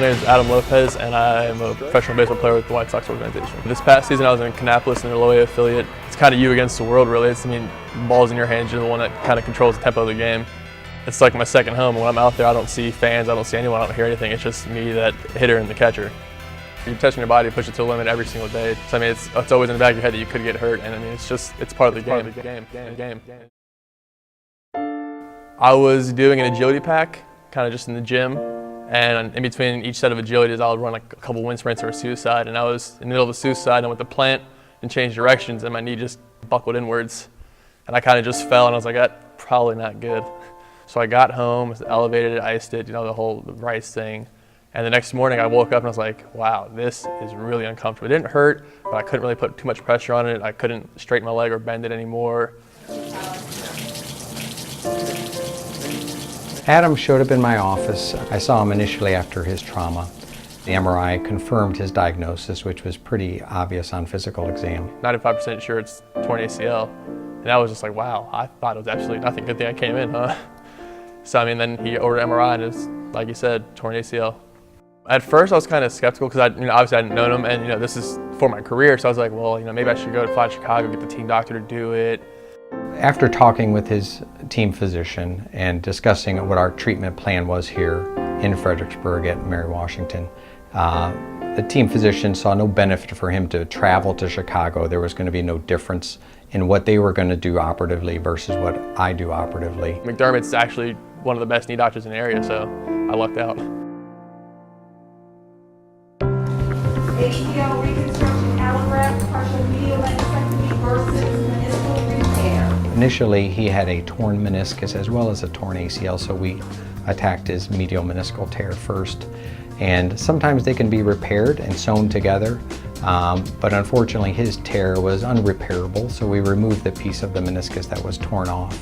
name is Adam Lopez, and I am a professional baseball player with the White Sox organization. This past season, I was in Kannapolis in the Eloy affiliate. It's kind of you against the world, really. It's, ball's in your hands. You're the one that kind of controls the tempo of the game. It's like my second home. When I'm out there, I don't see fans, I don't see anyone, I don't hear anything. It's just me, that hitter, and the catcher. You're testing your body to push it to the limit every single day. So, it's always in the back of your head that you could get hurt, and it's part of the game. I was doing an agility pack, kind of just in the gym, and in between each set of agilities, I'll run like a couple wind sprints or a suicide, and I was in the middle of a suicide, and I went to plant and change directions, and my knee just buckled inwards, and I kind of just fell, and I was like, that's probably not good. So I got home, elevated it, iced it, the whole rice thing. And the next morning I woke up and I was like, wow, this is really uncomfortable. It didn't hurt, but I couldn't really put too much pressure on it. I couldn't straighten my leg or bend it anymore. Adam showed up in my office. I saw him initially after his trauma. The MRI confirmed his diagnosis, which was pretty obvious on physical exam. 95% sure it's torn ACL. And I was just like, wow, I thought it was absolutely nothing. Good thing I came in, huh? So then he ordered MRI, and it's, like you said, torn ACL. At first I was kind of skeptical because obviously I hadn't known him, and this is for my career, so I was like, well, maybe I should fly to Chicago, get the team doctor to do it. After talking with his team physician and discussing what our treatment plan was here in Fredericksburg at Mary Washington, the team physician saw no benefit for him to travel to Chicago. There was going to be no difference in what they were going to do operatively versus what I do operatively. McDermott's actually one of the best knee doctors in the area, so I lucked out. ACL reconstruction, allograft, partial medial meniscectomy versus meniscal repair. Initially, he had a torn meniscus as well as a torn ACL, so we attacked his medial meniscal tear first. And sometimes they can be repaired and sewn together, but unfortunately his tear was unrepairable, so we removed the piece of the meniscus that was torn off,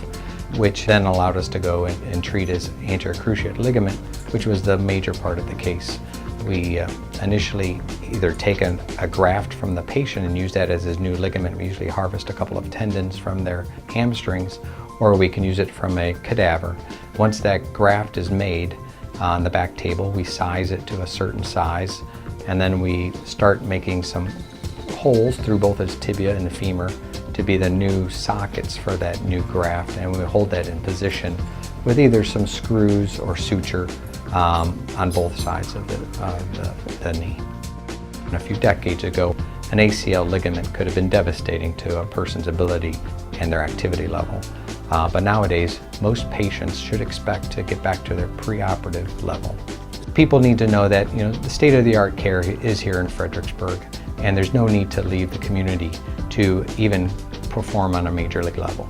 which then allowed us to go and treat his anterior cruciate ligament, which was the major part of the case. We initially either take a graft from the patient and use that as his new ligament. We usually harvest a couple of tendons from their hamstrings, or we can use it from a cadaver. Once that graft is made on the back table, we size it to a certain size, and then we start making some holes through both his tibia and the femur to be the new sockets for that new graft, and we hold that in position with either some screws or suture on both sides of the knee. And a few decades ago, an ACL ligament could have been devastating to a person's ability and their activity level. But nowadays, most patients should expect to get back to their preoperative level. People need to know that the state-of-the-art care is here in Fredericksburg, and there's no need to leave the community to even perform on a major league level.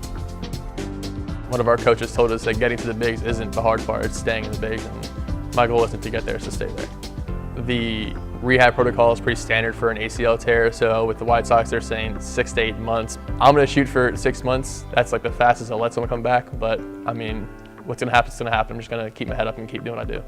One of our coaches told us that getting to the bigs isn't the hard part, it's staying in the bigs, and my goal isn't to get there, it's to stay there. The rehab protocol is pretty standard for an ACL tear, so with the White Sox they're saying 6 to 8 months. I'm going to shoot for 6 months. That's like the fastest I'll let someone come back, but what's going to happen is going to happen. I'm just going to keep my head up and keep doing what I do.